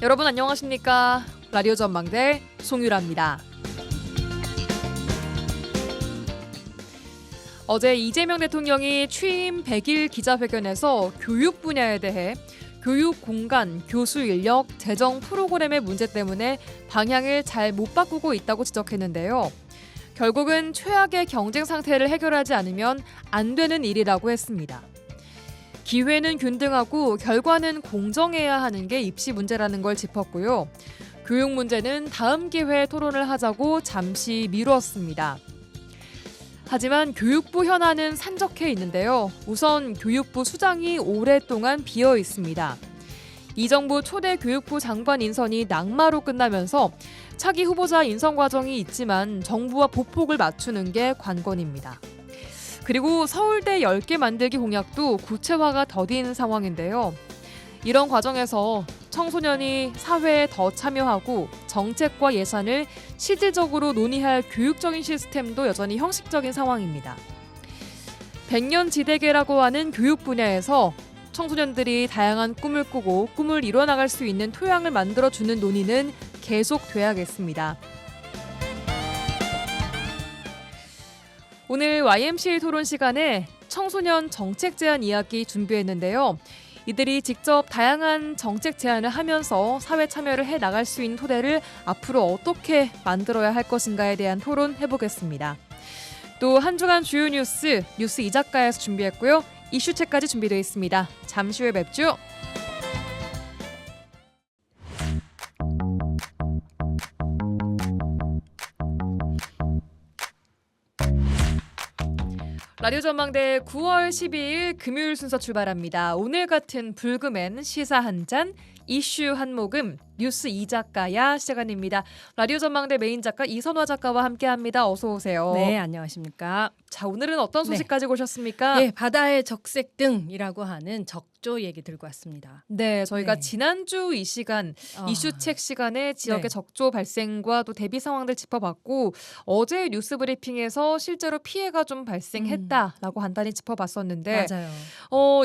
여러분 안녕하십니까? 라디오 전망대 송유라입니다. 어제 이재명 대통령이 취임 100일 기자회견에서 교육 분야에 대해 교육 공간, 교수 인력, 재정 프로그램의 문제 때문에 방향을 잘 못 바꾸고 있다고 지적했는데요. 결국은 최악의 경쟁 상태를 해결하지 않으면 안 되는 일이라고 했습니다. 기회는 균등하고 결과는 공정해야 하는 게 입시 문제라는 걸 짚었고요. 교육 문제는 다음 기회에 토론을 하자고 잠시 미뤘습니다. 하지만 교육부 현안은 산적해 있는데요. 우선 교육부 수장이 오랫동안 비어 있습니다. 이 정부 초대 교육부 장관 인선이 낙마로 끝나면서 차기 후보자 인선 과정이 있지만 정부와 보폭을 맞추는 게 관건입니다. 그리고 서울대 10개 만들기 공약도 구체화가 더딘 상황인데요. 이런 과정에서 청소년이 사회에 더 참여하고 정책과 예산을 실질적으로 논의할 교육적인 시스템도 여전히 형식적인 상황입니다. 백년지대계라고 하는 교육 분야에서 청소년들이 다양한 꿈을 꾸고 꿈을 이뤄나갈 수 있는 토양을 만들어주는 논의는 계속돼야겠습니다. 오늘 YMCA 토론 시간에 청소년 정책 제안 이야기 준비했는데요. 이들이 직접 다양한 정책 제안을 하면서 사회 참여를 해 나갈 수 있는 토대를 앞으로 어떻게 만들어야 할 것인가에 대한 토론 해보겠습니다. 또 한 주간 주요 뉴스 이 작가에서 준비했고요. 이슈책까지 준비되어 있습니다. 잠시 후에 뵙죠. 라디오 전망대 9월 12일 금요일 순서 출발합니다. 오늘 같은 불금엔 시사 한 잔, 이슈 한 모금, 뉴스 이 작가야 시간입니다. 라디오 전망대 메인 작가 이선화 작가와 함께합니다. 어서 오세요. 네, 안녕하십니까. 자, 오늘은 어떤 소식 가지고 오셨습니까? 네, 바다의 적색 등이라고 하는 적조 얘기 들고 왔습니다. 네, 저희가 네. 지난주 이 시간 이슈책 시간에 지역의 네. 적조 발생과 또 대비 상황들 짚어봤고 어제 뉴스 브리핑에서 실제로 피해가 좀 발생했다라고 간단히 짚어봤었는데 맞아요.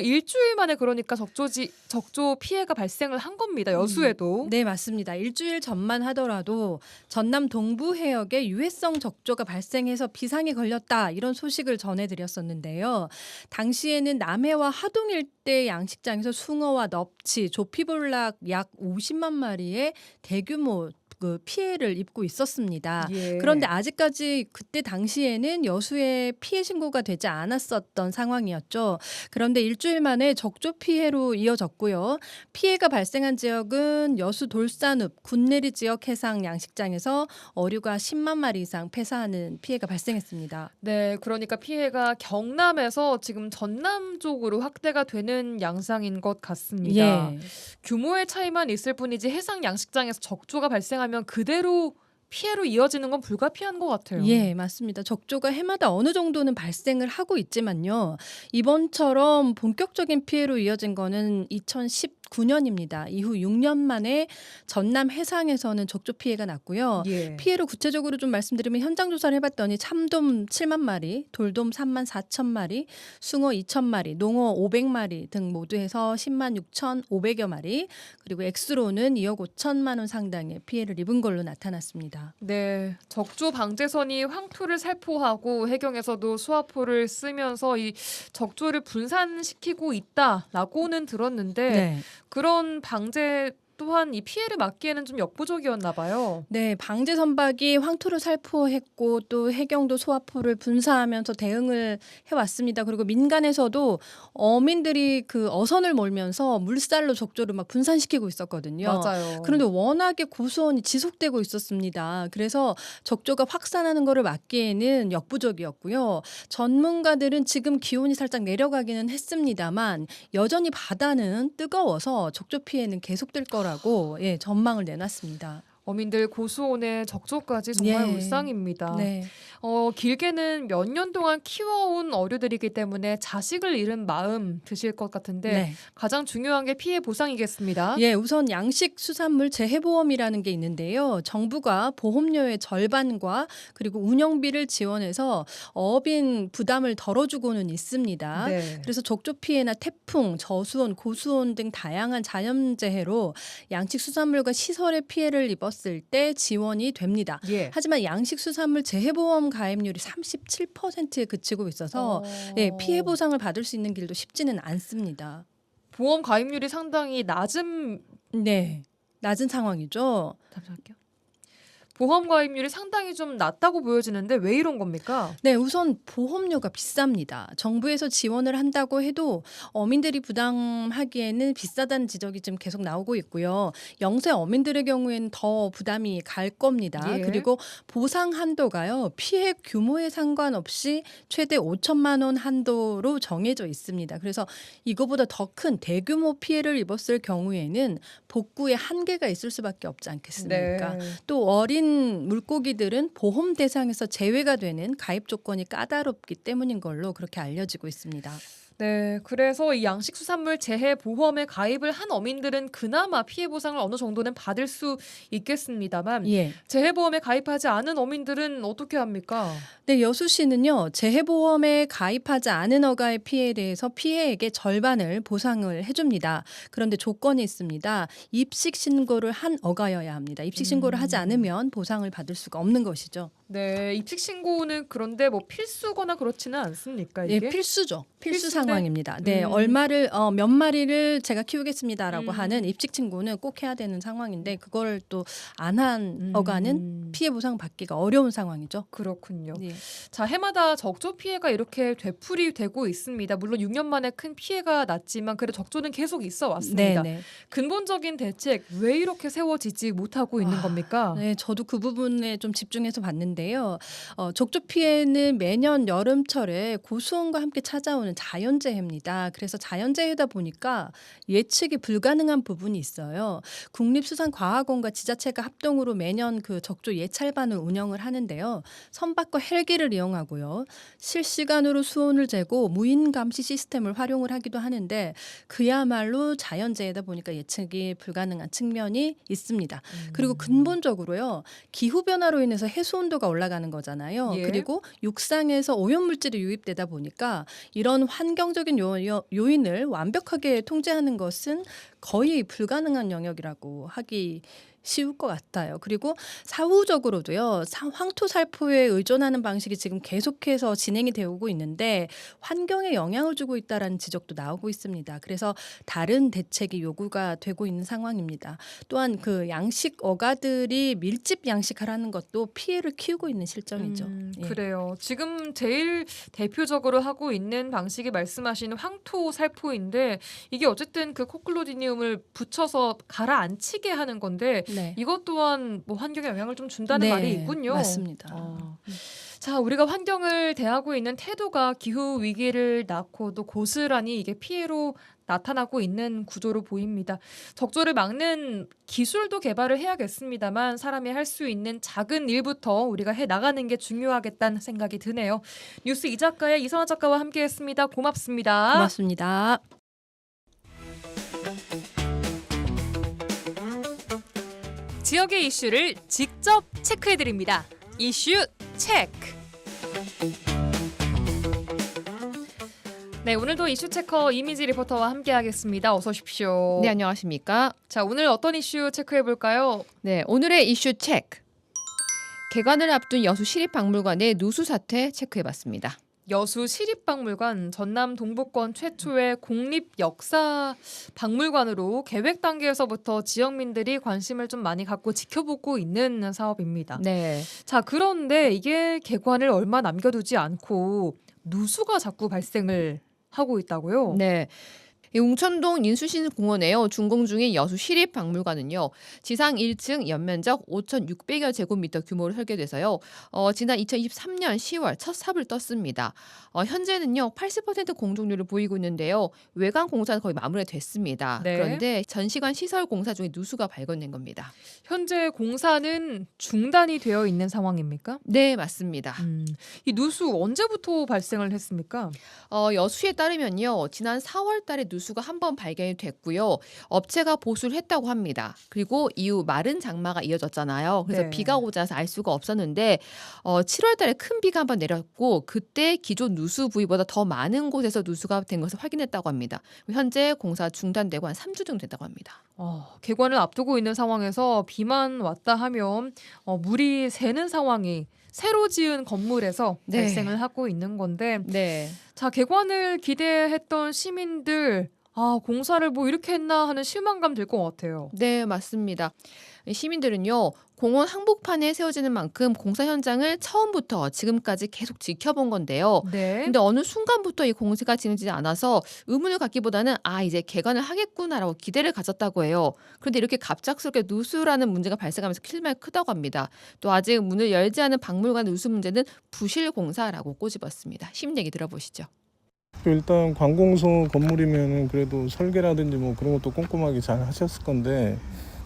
일주일 만에 그러니까 적조 피해가 발생을 한 겁니다. 여수에도. 네, 맞습니다. 일주일 전만 하더라도 전남 동부 해역에 유해성 적조가 발생해서 비상이 걸렸다 이런 소식을 전해드렸었는데요. 당시에는 남해와 하동 일대 양식장에서 숭어와 넙치, 조피볼락 약 50만 마리의 대규모 그 피해를 입고 있었습니다. 예. 그런데 아직까지 그때 당시에는 여수에 피해 신고가 되지 않았었던 상황이었죠. 그런데 일주일 만에 적조 피해로 이어졌고요. 피해가 발생한 지역은 여수 돌산읍 군내리 지역 해상 양식장에서 어류가 10만 마리 이상 폐사하는 피해가 발생했습니다. 네, 그러니까 피해가 경남에서 지금 전남 쪽으로 확대가 되는 양상인 것 같습니다. 예. 규모의 차이만 있을 뿐이지 해상 양식장에서 적조가 발생하면 그대로 피해로 이어지는 건 불가피한 것 같아요. 예, 맞습니다. 적조가 해마다 어느 정도는 발생을 하고 있지만요. 이번처럼 본격적인 피해로 이어진 거는 2019년입니다. 이후 6년 만에 전남 해상에서는 적조 피해가 났고요. 예. 피해를 구체적으로 좀 말씀드리면 현장 조사를 해봤더니 참돔 7만 마리, 돌돔 3만 4천 마리, 숭어 2천 마리, 농어 500마리 등 모두 해서 10만 6천 5백여 마리, 그리고 액수로는 2억 5천만 원 상당의 피해를 입은 걸로 나타났습니다. 네, 적조 방제선이 황토를 살포하고 해경에서도 수화포를 쓰면서 이 적조를 분산시키고 있다라고는 들었는데 네. 그런 방제 또한 이 피해를 막기에는 좀 역부족이었나 봐요. 네, 방제 선박이 황토를 살포했고 또 해경도 소화포를 분사하면서 대응을 해왔습니다. 그리고 민간에서도 어민들이 그 어선을 몰면서 물살로 적조를 막 분산시키고 있었거든요. 맞아요. 그런데 워낙에 고수원이 지속되고 있었습니다. 그래서 적조가 확산하는 것을 막기에는 역부족이었고요. 전문가들은 지금 기온이 살짝 내려가기는 했습니다만 여전히 바다는 뜨거워서 적조 피해는 계속될 거라고 전망을 내놨습니다. 어민들 고수온의 적조까지 정말 예. 울상입니다. 네. 길게는 몇 년 동안 키워온 어류들이기 때문에 자식을 잃은 마음 드실 것 같은데 네. 가장 중요한 게 피해 보상이겠습니다. 예, 우선 양식수산물 재해보험이라는 게 있는데요. 정부가 보험료의 절반과 그리고 운영비를 지원해서 어업인 부담을 덜어주고는 있습니다. 네. 그래서 족조 피해나 태풍, 저수온, 고수온 등 다양한 자연재해로 양식수산물과 시설에 피해를 입었을 때 지원이 됩니다. 예. 하지만 양식수산물 재해보험 가입률이 37%에 그치고 있어서 예, 피해 보상을 받을 수 있는 길도 쉽지는 않습니다. 보험 가입률이 상당히 낮은 네, 낮은 상황이죠. 잠시만요. 보험 가입률이 상당히 좀 낮다고 보여지는데 왜 이런 겁니까? 네, 우선 보험료가 비쌉니다. 정부에서 지원을 한다고 해도 어민들이 부담하기에는 비싸다는 지적이 지금 계속 나오고 있고요. 영세 어민들의 경우에는 더 부담이 갈 겁니다. 예. 그리고 보상 한도가요. 피해 규모에 상관없이 최대 5천만 원 한도로 정해져 있습니다. 그래서 이거보다 더 큰 대규모 피해를 입었을 경우에는 복구에 한계가 있을 수밖에 없지 않겠습니까? 네. 또 어린 물고기들은 보험 대상에서 제외가 되는 가입 조건이 까다롭기 때문인 걸로 그렇게 알려지고 있습니다. 네, 그래서 이 양식수산물 재해보험에 가입을 한 어민들은 그나마 피해 보상을 어느 정도는 받을 수 있겠습니다만 예. 재해보험에 가입하지 않은 어민들은 어떻게 합니까? 네, 여수시는요, 재해보험에 가입하지 않은 어가의 피해에 대해서 피해액의 절반을 보상을 해줍니다. 그런데 조건이 있습니다. 입식 신고를 한 어가여야 합니다. 입식 신고를 하지 않으면 보상을 받을 수가 없는 것이죠. 네, 입식 신고는 그런데 뭐 필수거나 그렇지는 않습니까, 예, 이게? 필수죠. 필수 필수인데? 상황입니다. 네, 음. 몇 마리를 제가 키우겠습니다라고 음. 하는 입식 신고는 꼭 해야 되는 상황인데 그걸 또 안 한 어가는 피해 보상 받기가 어려운 상황이죠. 그렇군요. 예. 자, 해마다 적조 피해가 이렇게 되풀이되고 있습니다. 물론 6년 만에 큰 피해가 났지만 그래도 적조는 계속 있어 왔습니다. 네. 근본적인 대책 왜 이렇게 세워지지 못하고 있는 겁니까? 네, 저도 그 부분에 좀 집중해서 봤는데요. 족조 피해는 매년 여름철에 고수온과 함께 찾아오는 자연재해입니다. 그래서 자연재해다 보니까 예측이 불가능한 부분이 있어요. 국립수산과학원과 지자체가 합동으로 매년 그 적조 예찰반을 운영을 하는데요. 선박과 헬기를 이용하고요. 실시간으로 수온을 재고 무인 감시 시스템을 활용을 하기도 하는데 그야말로 자연재해다 보니까 예측이 불가능한 측면이 있습니다. 그리고 근본적으로요. 기후 변화로 인해서 해수 온도가 올라가는 거잖아요. 예. 그리고 육상에서 오염물질이 유입되다 보니까 이런 환경적인 요인을 완벽하게 통제하는 것은 거의 불가능한 영역이라고 하기 쉬울 것 같아요. 그리고 사후적으로도요. 황토 살포에 의존하는 방식이 지금 계속해서 진행이 되고 있는데 환경에 영향을 주고 있다라는 지적도 나오고 있습니다. 그래서 다른 대책이 요구가 되고 있는 상황입니다. 또한 그 양식 어가들이 밀집 양식하라는 것도 피해를 키우고 있는 실정이죠. 예. 그래요. 지금 제일 대표적으로 하고 있는 방식이 말씀하시는 황토 살포인데 이게 어쨌든 그 코클로디니움을 붙여서 가라앉히게 하는 건데 네. 이것 또한 뭐 환경에 영향을 좀 준다는 말이 있군요. 맞습니다. 자, 우리가 환경을 대하고 있는 태도가 기후 위기를 낳고도 고스란히 이게 피해로 나타나고 있는 구조로 보입니다. 적조를 막는 기술도 개발을 해야겠습니다만 사람이 할 수 있는 작은 일부터 우리가 해 나가는 게 중요하겠다는 생각이 드네요. 뉴스 이 작가의 이선아 작가와 함께했습니다. 고맙습니다. 고맙습니다. 지역의 이슈를 직접 체크해드립니다. 이슈 체크. 네, 오늘도 이슈 체커 이미지 리포터와 함께하겠습니다. 어서 오십시오. 네, 안녕하십니까? 자, 오늘 어떤 이슈 체크해볼까요? 네, 오늘의 이슈 체크. 개관을 앞둔 여수 시립박물관의 누수 사태 체크해봤습니다. 여수 시립박물관 전남 동부권 최초의 공립 역사 박물관으로 계획 단계에서부터 지역민들이 관심을 좀 많이 갖고 지켜보고 있는 사업입니다. 네, 자, 그런데 이게 개관을 얼마 남겨두지 않고 누수가 자꾸 발생을 하고 있다고요? 네. 이 웅천동 인수신공원에요. 준공 중인 여수 시립박물관은요. 지상 1층 연면적 5,600여 제곱미터 규모로 설계돼서요. 지난 2023년 10월 첫 삽을 떴습니다. 현재는요. 80% 공정률을 보이고 있는데요. 외관 공사는 거의 마무리됐습니다. 네. 그런데 전시관 시설 공사 중에 누수가 발견된 겁니다. 현재 공사는 중단이 되어 있는 상황입니까? 네, 맞습니다. 이 누수 언제부터 발생을 했습니까? 여수에 따르면요. 지난 4월 달에 누수가 한 번 발견이 됐고요. 업체가 보수를 했다고 합니다. 그리고 이후 마른 장마가 이어졌잖아요. 그래서 네. 비가 오지 않아서 알 수가 없었는데 7월 달에 큰 비가 한 번 내렸고 그때 기존 누수 부위보다 더 많은 곳에서 누수가 된 것을 확인했다고 합니다. 현재 공사 중단되고 한 3주 정도 됐다고 합니다. 개관을 앞두고 있는 상황에서 비만 왔다 하면 물이 새는 상황이 새로 지은 건물에서 네. 발생을 하고 있는 건데, 네. 자, 개관을 기대했던 시민들, 공사를 뭐 이렇게 했나 하는 실망감 들 것 같아요. 네, 맞습니다. 시민들은요. 공원 한복판에 세워지는 만큼 공사 현장을 처음부터 지금까지 계속 지켜본 건데요. 네. 근데 어느 순간부터 이 공사가 진행되지 않아서 의문을 갖기보다는 이제 개관을 하겠구나라고 기대를 가졌다고 해요. 그런데 이렇게 갑작스럽게 누수라는 문제가 발생하면서 실망이 크다고 합니다. 또 아직 문을 열지 않은 박물관 누수 문제는 부실 공사라고 꼬집었습니다. 시민 얘기 들어보시죠. 일단 관공서 건물이면은 그래도 설계라든지 뭐 그런 것도 꼼꼼하게 잘 하셨을 건데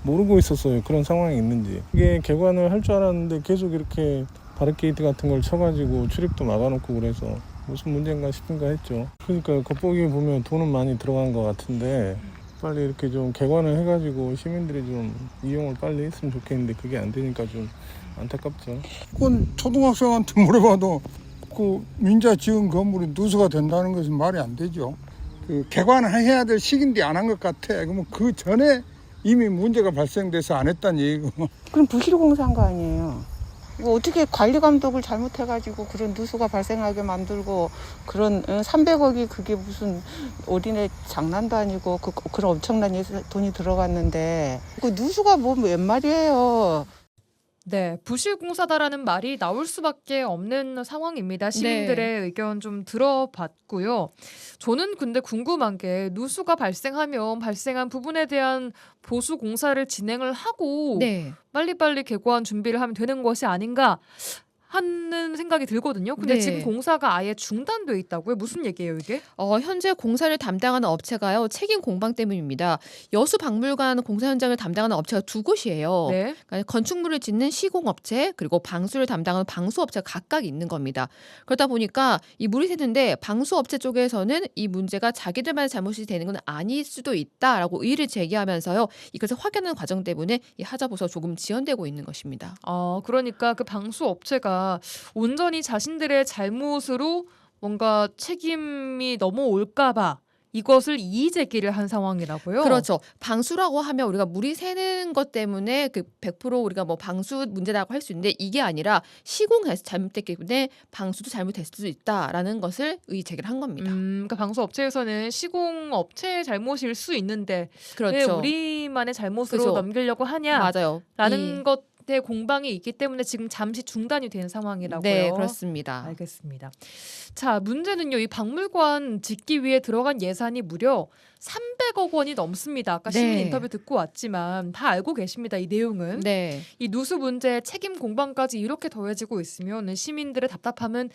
모르고 있었어요. 그런 상황이 있는지. 이게 개관을 할 줄 알았는데 계속 이렇게 바리케이트 같은 걸 쳐가지고 출입도 막아놓고 그래서 무슨 문제인가 싶은가 했죠. 그러니까 겉보기 보면 돈은 많이 들어간 것 같은데 빨리 이렇게 좀 개관을 해가지고 시민들이 좀 이용을 빨리 했으면 좋겠는데 그게 안 되니까 좀 안타깝죠. 그건 초등학생한테 물어봐도 그 민자 지은 건물이 누수가 된다는 것은 말이 안 되죠. 그 개관을 해야 될 시기인데 안 한 것 같아. 그러면 그 전에 이미 문제가 발생돼서 안 했다는 얘기고. 그럼 부실 공사한 거 아니에요. 이거 어떻게 관리 감독을 잘못해가지고 그런 누수가 발생하게 만들고 그런 300억이 그게 무슨 어린애 장난도 아니고 그런 엄청난 돈이 들어갔는데 그 누수가 뭐 웬 말이에요. 네, 부실공사다라는 말이 나올 수밖에 없는 상황입니다. 시민들의 의견 좀 들어봤고요. 저는 근데 궁금한 게 누수가 발생하면 발생한 부분에 대한 보수 공사를 진행을 하고 네. 빨리빨리 개관 준비를 하면 되는 것이 아닌가 하는 생각이 들거든요. 근데 네. 지금 공사가 아예 중단돼 있다고요? 무슨 얘기예요, 이게? 현재 공사를 담당하는 업체가요. 책임 공방 때문입니다. 여수 박물관 공사 현장을 담당하는 업체가 두 곳이에요. 네. 그러니까 건축물을 짓는 시공업체 그리고 방수를 담당하는 방수업체가 각각 있는 겁니다. 그러다 보니까 이 물이 새는데 방수업체 쪽에서는 이 문제가 자기들만의 잘못이 되는 건 아닐 수도 있다라고 의의를 제기하면서요. 이것을 확인하는 과정 때문에 이 하자보수가 조금 지연되고 있는 것입니다. 그러니까 그 방수업체가 온전히 자신들의 잘못으로 뭔가 책임이 넘어올까 봐 이것을 이의 제기를 한 상황이라고요? 그렇죠. 방수라고 하면 우리가 물이 새는 것 때문에 그 100% 우리가 뭐 방수 문제라고 할 수 있는데 이게 아니라 시공에서 잘못됐기 때문에 방수도 잘못될 수도 있다라는 것을 의의 제기를 한 겁니다. 그러니까 방수업체에서는 시공업체의 잘못일 수 있는데 왜 그렇죠. 우리만의 잘못으로 그죠. 넘기려고 맞아요. 하냐라는 것에 공방이 있기 때문에 지금 잠시 중단이 된 상황이라고요. 네, 그렇습니다. 알겠습니다. 자, 문제는요. 이 박물관 짓기 위해 들어간 예산이 무려 300억 원이 넘습니다. 아까 시민 네. 인터뷰 듣고 왔지만 다 알고 계십니다. 이 내용은. 네. 이 누수 문제에 책임 공방까지 이렇게 더해지고 있으면 시민들의 답답함은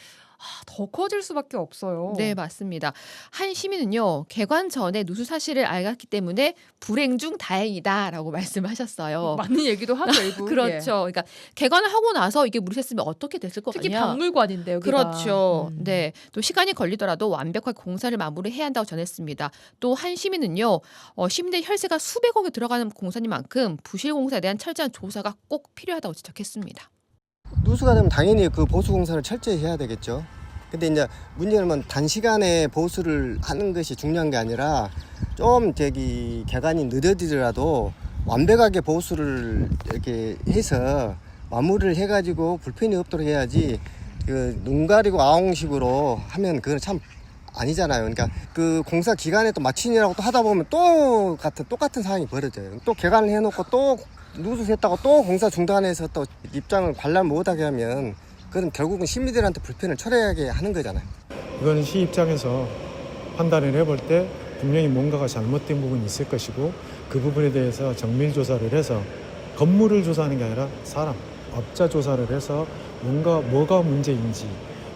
더 커질 수밖에 없어요. 네, 맞습니다. 한 시민은요. 개관 전에 누수 사실을 알았기 때문에 불행 중 다행이다라고 말씀하셨어요. 맞는 얘기도 하죠, 일부. 그렇죠. 예. 그러니까 개관을 하고 나서 이게 물이 샜으면 어떻게 됐을 것 특히 같냐. 박물관인데 여기가. 그렇죠. 네. 또 시간이 걸리더라도 완벽하게 공사를 마무리해야 한다고 전했습니다. 또 한 시민은요. 시민들 혈세가 수백억이 들어가는 공사니만큼 부실 공사에 대한 철저한 조사가 꼭 필요하다고 지적했습니다. 누수가 되면 당연히 그 보수 공사를 철저히 해야 되겠죠. 근데 이제 문제는 단시간에 보수를 하는 것이 중요한 게 아니라 좀 개관이 늦어지더라도 완벽하게 보수를 이렇게 해서 마무리를 해가지고 불편이 없도록 해야지 눈 가리고 아웅식으로 하면 그건 참 아니잖아요. 그러니까 그 공사 기간에 또 마친이라고 또 하다 보면 또 똑같은 상황이 벌어져요. 또 개관을 해놓고 또 누수 샜다고 또 공사 중단해서 또 입장을 관람 못하게 하면 그건 결국은 시민들한테 불편을 초래하게 하는 거잖아요. 이건 시 입장에서 판단을 해볼 때 분명히 뭔가가 잘못된 부분이 있을 것이고 그 부분에 대해서 정밀 조사를 해서 건물을 조사하는 게 아니라 사람, 업자 조사를 해서 뭐가 문제인지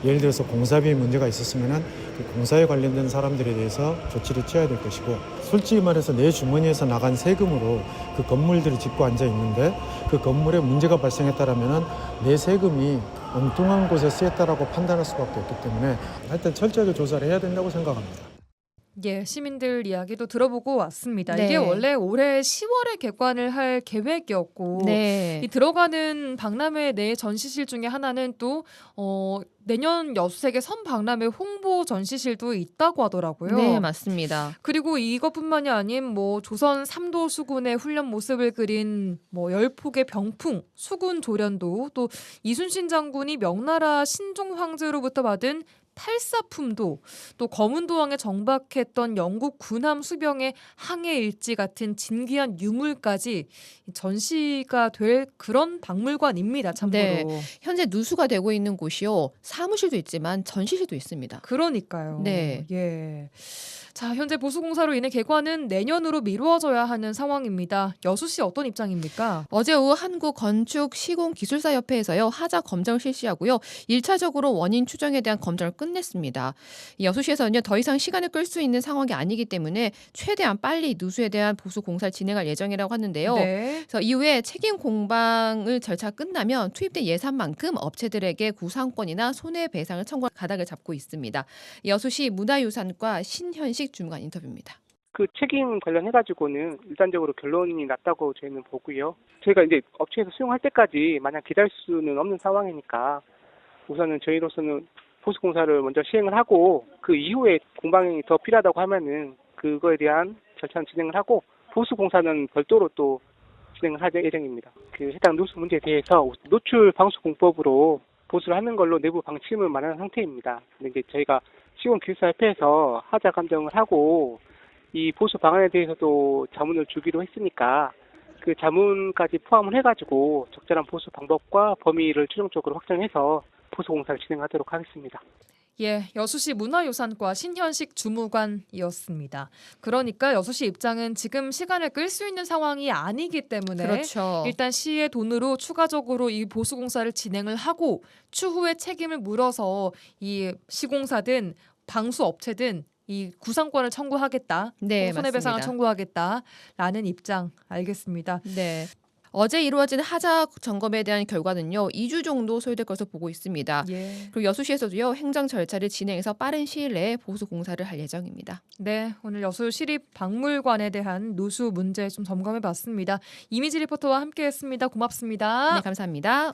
예를 들어서 공사비에 문제가 있었으면 그 공사에 관련된 사람들에 대해서 조치를 취해야 될 것이고 솔직히 말해서 내 주머니에서 나간 세금으로 그 건물들을 짓고 앉아 있는데 그 건물에 문제가 발생했다라면 내 세금이 엉뚱한 곳에 쓰였다라고 판단할 수밖에 없기 때문에 하여튼 철저하게 조사를 해야 된다고 생각합니다. 예, 시민들 이야기도 들어보고 왔습니다. 네. 이게 원래 올해 10월에 개관을 할 계획이었고 네. 이 들어가는 박람회 내 전시실 중에 하나는 또 내년 여수세계 선박람회 홍보 전시실도 있다고 하더라고요. 네, 맞습니다. 그리고 이것뿐만이 아닌 뭐 조선 3도 수군의 훈련 모습을 그린 뭐 10폭의 병풍, 수군 조련도 또 이순신 장군이 명나라 신종 황제로부터 받은 탈사품도 또 검은도왕에 정박했던 영국 군함 수병의 항해 일지 같은 진귀한 유물까지 전시가 될 그런 박물관입니다. 참고로. 네. 현재 누수가 되고 있는 곳이요. 사무실도 있지만 전시실도 있습니다. 그러니까요. 네. 예. 자, 현재 보수공사로 인해 개관은 내년으로 미루어져야 하는 상황입니다. 여수시 어떤 입장입니까? 어제 오후 한국건축시공기술사협회에서요. 하자 검정을 실시하고요. 1차적으로 원인 추정에 대한 검증을 끝냈습니다. 여수시에서는요. 더 이상 시간을 끌 수 있는 상황이 아니기 때문에 최대한 빨리 누수에 대한 보수 공사를 진행할 예정이라고 하는데요. 네. 그래서 이후에 책임 공방을 절차 끝나면 투입된 예산만큼 업체들에게 구상권이나 손해배상을 청구할 가닥을 잡고 있습니다. 여수시 문화유산과 신현식 주무관 인터뷰입니다. 그 책임 관련해가지고는 일단적으로 결론이 났다고 저희는 보고요. 저희가 이제 업체에서 수용할 때까지 마냥 기다릴 수는 없는 상황이니까 우선은 저희로서는 보수공사를 먼저 시행을 하고 그 이후에 공방이 더 필요하다고 하면은 그거에 대한 절차는 진행을 하고 보수공사는 별도로 또 진행을 할 예정입니다. 그 해당 누수 문제에 대해서 노출 방수공법으로 보수를 하는 걸로 내부 방침을 마련한 상태입니다. 근데 이제 저희가 시공기술사협회에서 하자 감정을 하고 이 보수 방안에 대해서도 자문을 주기로 했으니까 그 자문까지 포함을 해가지고 적절한 보수 방법과 범위를 최종적으로 확정해서 보수 공사를 진행하도록 하겠습니다. 예, 여수시 문화유산과 신현식 주무관이었습니다. 그러니까 여수시 입장은 지금 시간을 끌 수 있는 상황이 아니기 때문에 그렇죠. 일단 시의 돈으로 추가적으로 이 보수공사를 진행을 하고 추후에 책임을 물어서 이 시공사든 방수업체든 이 구상권을 청구하겠다, 네, 손해배상을 맞습니다. 청구하겠다라는 입장 알겠습니다. 네. 어제 이루어진 하자 점검에 대한 결과는요. 2주 정도 소요될 것으로 보고 있습니다. 예. 그리고 여수시에서도요. 행정 절차를 진행해서 빠른 시일 내에 보수 공사를 할 예정입니다. 네, 오늘 여수 시립박물관에 대한 누수 문제 좀 점검해봤습니다. 이미지 리포터와 함께했습니다. 고맙습니다. 네, 감사합니다.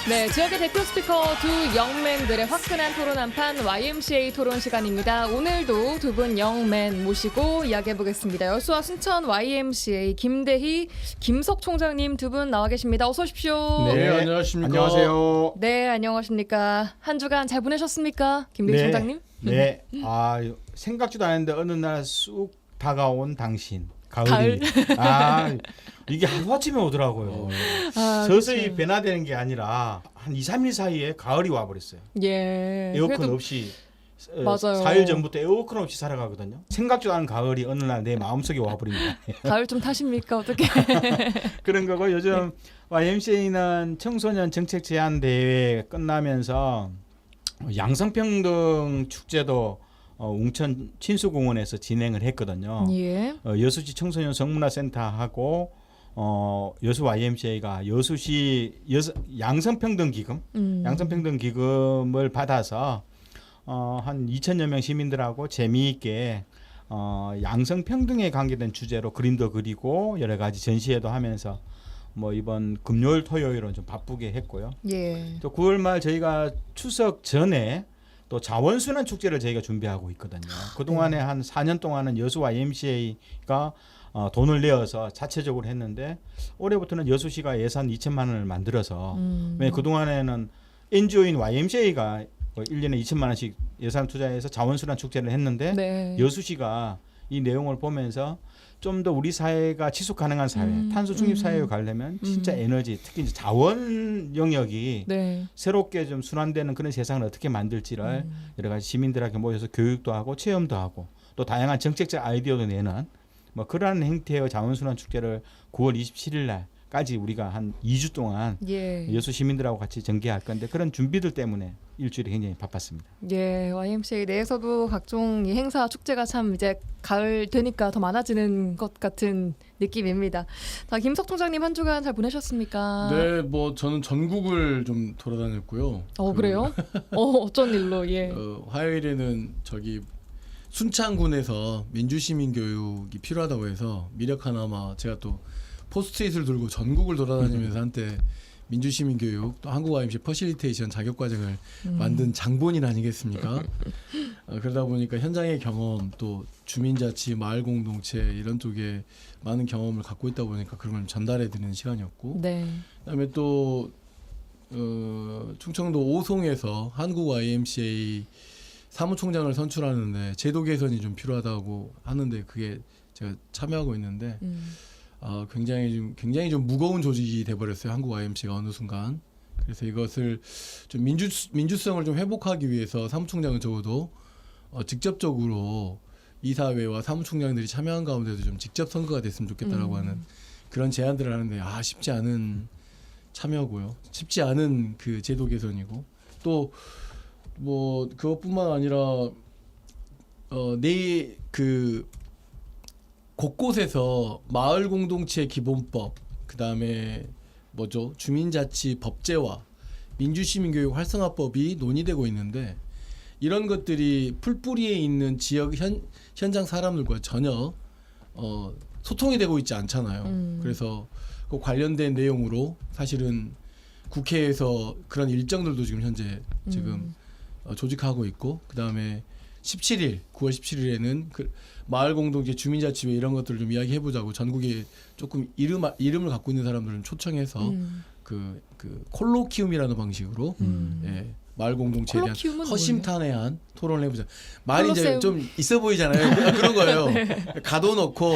네, 지역의 대표 스피커 두 영맨들의 화끈한 토론 한판 YMCA 토론 시간입니다. 오늘도 두 분 영맨 모시고 이야기해보겠습니다. 여수와 순천 YMCA 김대희, 김석 총장님 두 분 나와 계십니다. 어서 오십시오. 네, 안녕하십니까. 안녕하세요. 네, 안녕하십니까. 한 주간 잘 보내셨습니까? 김대희 총장님? 네. 생각지도 않았는데 어느 날 쑥 다가온 당신. 가을. 이게 하루아침에 오더라고요. 서서히 그렇죠. 변화되는 게 아니라 한 2, 3일 사이에 가을이 와버렸어요. 예. 에어컨 그래도 없이 맞아요. 4일 전부터 에어컨 없이 살아가거든요. 생각지도 않은 가을이 어느 날 내 마음속에 와버립니다. 가을 좀 타십니까? 어떻게? 그런 거고 요즘 YMCA는 청소년 정책 제안 대회 끝나면서 양성평등 축제도 웅천 친수공원에서 진행을 했거든요. 예. 여수시 청소년 성문화센터하고 여수 YMCA가 여수시 양성평등기금, 양성평등기금을 받아서 한 2,000여 명 시민들하고 재미있게 양성평등에 관계된 주제로 그림도 그리고 여러 가지 전시회도 하면서 뭐 이번 금요일 토요일은 좀 바쁘게 했고요. 예. 또 9월 말 저희가 추석 전에 또 자원순환 축제를 저희가 준비하고 있거든요. 그동안에 한 4년 동안은 여수 YMCA가 돈을 내어서 자체적으로 했는데 올해부터는 여수시가 예산 2천만 원을 만들어서 왜 그동안에는 NGO인 YMCA가 1년에 2천만 원씩 예산 투자해서 자원순환 축제를 했는데 네. 여수시가 이 내용을 보면서 좀 더 우리 사회가 지속 가능한 사회, 탄소 중립 사회로 가려면 진짜 에너지, 특히 이제 자원 영역이 네. 새롭게 좀 순환되는 그런 세상을 어떻게 만들지를 여러 가지 시민들에게 모여서 교육도 하고 체험도 하고 또 다양한 정책적 아이디어도 내는 뭐 그러한 형태의 자원순환 축제를 9월 27일 날까지 우리가 한 2주 동안 예. 여수 시민들하고 같이 전개할 건데 그런 준비들 때문에 일주일이 굉장히 바빴습니다. 예, YMCA 내에서도 각종 이 행사 축제가 참 이제 가을 되니까 더 많아지는 것 같은 느낌입니다. 자, 김석 총장님 한 주간 잘 보내셨습니까? 네, 뭐 저는 전국을 좀 돌아다녔고요. 그래요? 어쩐 일로? 예. 화요일에는 저기 순창군에서 민주시민 교육이 필요하다고 해서 미력 하나마 제가 또 포스트잇을 들고 전국을 돌아다니면서 한때 민주시민 교육 또 한국 YMCA 퍼실리테이션 자격과정을 만든 장본인 아니겠습니까? 그러다 보니까 현장의 경험 또 주민자치, 마을공동체 이런 쪽에 많은 경험을 갖고 있다 보니까 그런 걸 전달해 드리는 시간이었고 네. 그다음에 또 충청도 오송에서 한국 YMCA 사무총장을 선출하는데 제도 개선이 좀 필요하다고 하는데 그게 제가 참여하고 있는데 굉장히 좀 무거운 조직이 돼버렸어요. 한국 YMCA가 어느 순간. 그래서 이것을 좀 민주성을 좀 회복하기 위해서 사무총장은 적어도 직접적으로 이사회와 사무총장들이 참여한 가운데도 좀 직접 선거가 됐으면 좋겠다라고 하는 그런 제안들을 하는데 쉽지 않은 참여고요. 쉽지 않은 그 제도 개선이고 또 뭐 그것뿐만 아니라 그 곳곳에서 마을 공동체 기본법, 그다음에 뭐죠? 주민자치 법제화, 민주시민교육 활성화법이 논의되고 있는데 이런 것들이 풀뿌리에 있는 지역 현장 사람들과 전혀 소통이 되고 있지 않잖아요. 그래서 그 관련된 내용으로 사실은 국회에서 그런 일정들도 지금 현재 조직하고 있고 그다음에 9월 17일에는 그 마을 공동체 주민자치회 이런 것들을 좀 이야기해보자고 전국에 조금 이름을 갖고 있는 사람들을 초청해서 그 콜로키움이라는 방식으로 예, 마을 공동체에 대한 허심탄회한 토론을 해보자. 말이 이제 좀 있어 보이잖아요. 그런 거예요. 네. 가둬놓고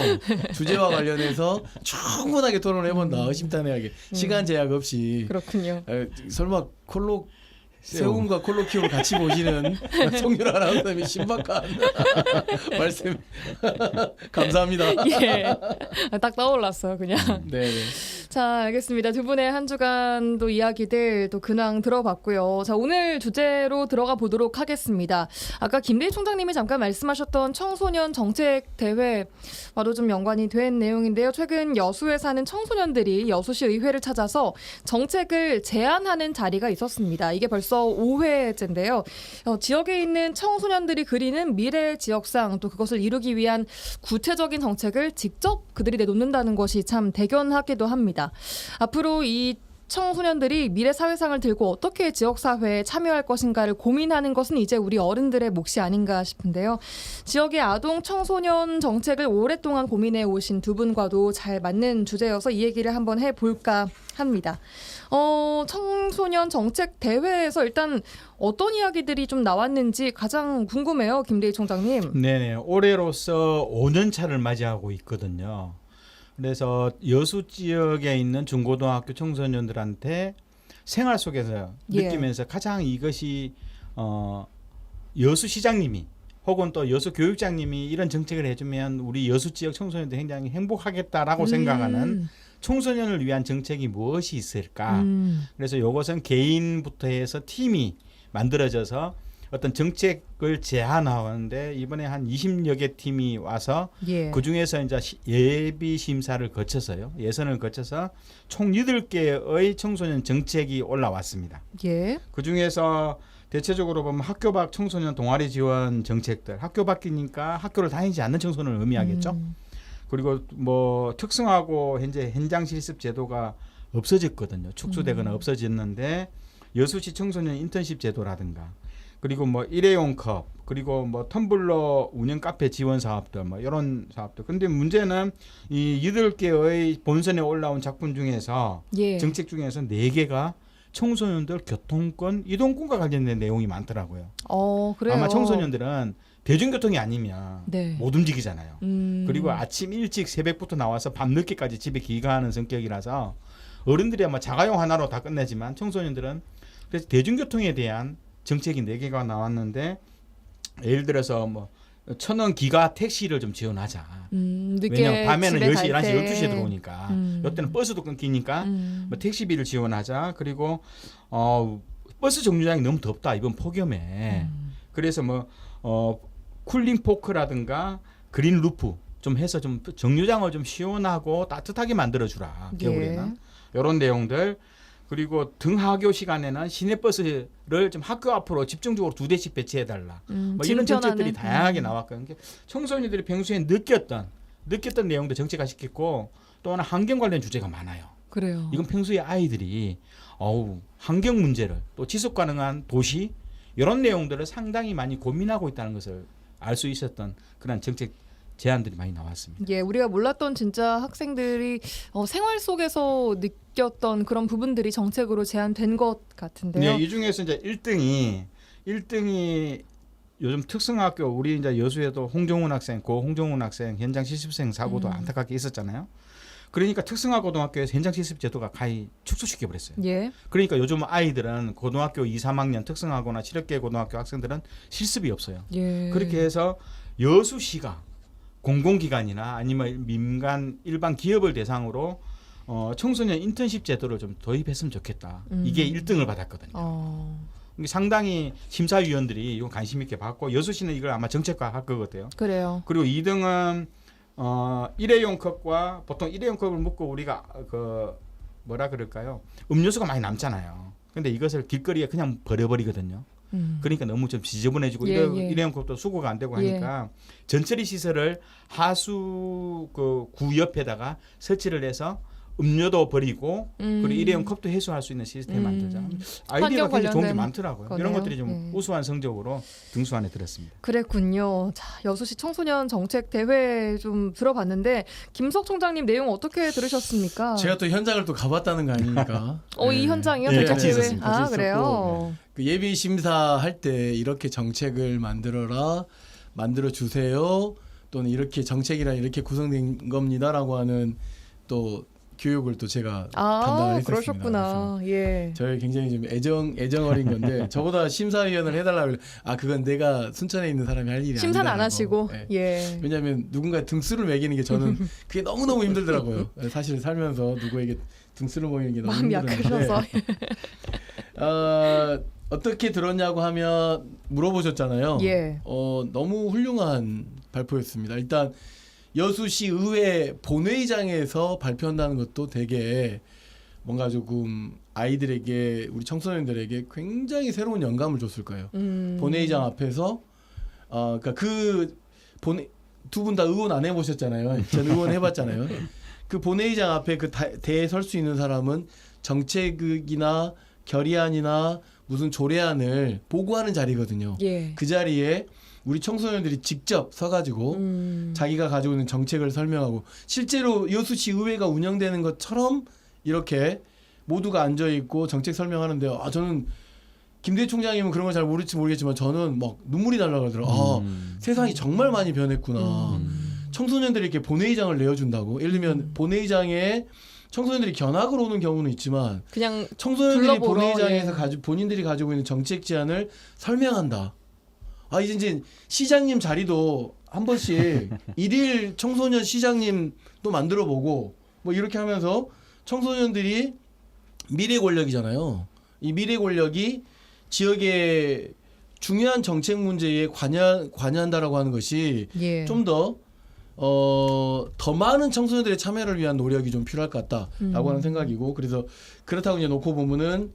주제와 관련해서 충분하게 토론을 해본다. 허심탄회하게 시간 제약 없이. 그렇군요. 설마 세움과 콜로키움을 같이 보시는 송유라 아나운서님이 신박한 말씀 감사합니다. 예, 딱 떠올랐어요 그냥. 네. 자, 알겠습니다. 두 분의 한 주간도 이야기들 또 근황 들어봤고요. 자, 오늘 주제로 들어가 보도록 하겠습니다. 아까 김대희 총장님이 잠깐 말씀하셨던 청소년 정책 대회와도 좀 연관이 된 내용인데요. 최근 여수에 사는 청소년들이 여수시 의회를 찾아서 정책을 제안하는 자리가 있었습니다. 이게 벌써 5회째인데요. 지역에 있는 청소년들이 그리는 미래 지역상 또 그것을 이루기 위한 구체적인 정책을 직접 그들이 내놓는다는 것이 참 대견하기도 합니다. 앞으로 이 청소년들이 미래 사회상을 들고 어떻게 지역사회에 참여할 것인가를 고민하는 것은 이제 우리 어른들의 몫이 아닌가 싶은데요. 지역의 아동 청소년 정책을 오랫동안 고민해 오신 두 분과도 잘 맞는 주제여서 이 얘기를 한번 해볼까 합니다. 청소년 정책 대회에서 일단 어떤 이야기들이 좀 나왔는지 가장 궁금해요. 김대희 총장님. 네네. 올해로서 5년 차를 맞이하고 있거든요. 그래서 여수 지역에 있는 중고등학교 청소년들한테 생활 속에서 느끼면서 가장 이것이 여수시장님이 혹은 또 여수 교육장님이 이런 정책을 해주면 우리 여수 지역 청소년들 굉장히 행복하겠다라고 생각하는 청소년을 위한 정책이 무엇이 있을까? 그래서 이것은 개인부터 해서 팀이 만들어져서 어떤 정책을 제안하는데 이번에 한 20여 개 팀이 와서 그중에서 이제 예비 심사를 거쳐서요. 예선을 거쳐서 총 8개의 청소년 정책이 올라왔습니다. 그중에서 대체적으로 보면 학교 밖 청소년 동아리 지원 정책들, 학교 밖이니까 학교를 다니지 않는 청소년을 의미하겠죠. 그리고 뭐 특성화고 현장 실습 제도가 없어졌거든요. 축소되거나 없어졌는데 여수시 청소년 인턴십 제도라든가 그리고 뭐 일회용 컵 그리고 뭐 텀블러 운영 카페 지원 사업들 뭐 이런 사업들. 근데 문제는 이 8개의 본선에 올라온 작품 중에서 정책 중에서 4개가 청소년들 교통권, 이동권과 관련된 내용이 많더라고요. 그래요? 아마 청소년들은 대중교통이 아니면 네. 못 움직이잖아요. 음. 그리고 아침 일찍 새벽부터 나와서 밤 늦게까지 집에 귀가하는 성격이라서 어른들이 아마 자가용 하나로 다 끝내지만 청소년들은 그래서 대중교통에 대한 정책이 4개가 나왔는데 예를 들어서 뭐 1,000원 기가 택시를 좀 지원하자. 늦게 왜냐면 밤에는 집에 10시, 갈 11시, 때. 12시에 들어오니까 이때는 버스도 끊기니까 뭐 택시비를 지원하자. 그리고 버스 정류장이 너무 덥다 이번 폭염에. 그래서 뭐 쿨링 포크라든가 그린 루프 좀 해서 좀 정류장을 좀 시원하고 따뜻하게 만들어주라 겨울에는 이런 내용들. 그리고 등하교 시간에는 시내버스를 좀 학교 앞으로 집중적으로 2대씩 배치해달라. 뭐 이런 정책들이 다양하게 나왔거든요. 청소년들이 평소에 느꼈던 내용도 정책화시켰고 또 하나 환경 관련 주제가 많아요. 그래요. 이건 평소에 아이들이 환경 문제를 또 지속 가능한 도시 이런 내용들을 상당히 많이 고민하고 있다는 것을 알 수 있었던 그런 정책 제안들이 많이 나왔습니다. 예, 우리가 몰랐던 진짜 학생들이 생활 속에서 느꼈던 그런 부분들이 정책으로 제안된 것 같은데요. 네, 이 중에서 이제 1등이 요즘 특성학교 우리 이제 여수에도 홍종훈 학생 현장 실습생 사고도 안타깝게 있었잖아요. 그러니까 특성화고등학교에서 현장 실습 제도가 가히 축소시켜 버렸어요. 예. 그러니까 요즘 아이들은 고등학교 2, 3학년 특성화고나 실업계 고등학교 학생들은 실습이 없어요. 예. 그렇게 해서 여수시가 공공기관이나 아니면 민간 일반 기업을 대상으로 청소년 인턴십 제도를 좀 도입했으면 좋겠다. 이게 1등을 받았거든요. 상당히 심사위원들이 이거 관심 있게 봤고 여수시는 이걸 아마 정책화할 것 같아요. 그래요. 그리고 2등은 일회용 컵과 보통 일회용 컵을 먹고 우리가 뭐라 그럴까요? 음료수가 많이 남잖아요. 근데 이것을 길거리에 그냥 버려버리거든요. 그러니까 너무 좀 지저분해지고 일회용 컵도 수거가 안 되고 하니까 전처리 시설을 하수 그 구 옆에다가 설치를 해서 음료도 버리고 그리고 일회용 컵도 해소할 수 있는 시스템 만들자. 아이디어가 굉장히 좋은 게 많더라고요. 거네요. 이런 것들이 좀 우수한 성적으로 등수안에 들었습니다. 그랬군요. 자, 여수시 청소년 정책 대회 좀 들어봤는데 김석 총장님 내용 어떻게 들으셨습니까? 제가 또 현장을 또 가봤다는 거 아닙니까? 이 현장이요? 네, 정책 같이 대회? 있었습니다. 같이 있었고, 그래요. 그 예비 심사할 때 이렇게 정책을 만들어 주세요. 또는 이렇게 정책이란 이렇게 구성된 겁니다라고 하는 또 교육을 또 제가 담당을 했었습니다. 그러셨구나. 예. 저희 굉장히 좀 애정 어린 건데 저보다 심사위원을 해달라고 그건 내가 순천에 있는 사람이 할 일이 아니다. 심사는 안 하시고. 네. 예. 왜냐하면 누군가 등수를 매기는 게 저는 그게 너무너무 힘들더라고요. 사실 살면서 누구에게 등수를 매기는 게 너무 마음이 힘들었는데 약하셔서. 어떻게 들었냐고 하면 물어보셨잖아요. 예. 너무 훌륭한 발표였습니다. 일단 여수시 의회 본회의장에서 발표한다는 것도 되게 뭔가 조금 아이들에게 우리 청소년들에게 굉장히 새로운 영감을 줬을 거예요. 본회의장 앞에서 그러니까 두 분 다 의원 안 해보셨잖아요. 저는 의원 해봤잖아요. 그 본회의장 앞에 그 대에 설 수 있는 사람은 정책이나 결의안이나 무슨 조례안을 보고하는 자리거든요. 예. 그 자리에 우리 청소년들이 직접 서가지고 자기가 가지고 있는 정책을 설명하고 실제로 여수시 의회가 운영되는 것처럼 이렇게 모두가 앉아있고 정책 설명하는데요. 저는 김대희 총장님은 그런 걸 잘 모를지 모르겠지만 저는 막 눈물이 날라 그러더라고요. 세상이 정말 많이 변했구나. 청소년들이 이렇게 본회의장을 내어준다고. 예를 들면 본회의장에 청소년들이 견학을 오는 경우는 있지만 그냥 청소년들이 불러보러, 본회의장에서 본인들이 가지고 있는 정책 제안을 설명한다. 이제 시장님 자리도 한 번씩 일일 청소년 시장님도 만들어보고 뭐 이렇게 하면서 청소년들이 미래 권력이잖아요. 이 미래 권력이 지역의 중요한 정책 문제에 관여한다라고 하는 것이 좀 더 많은 청소년들의 참여를 위한 노력이 좀 필요할 것 같다라고 하는 생각이고 그래서 그렇다고 이제 놓고 보면은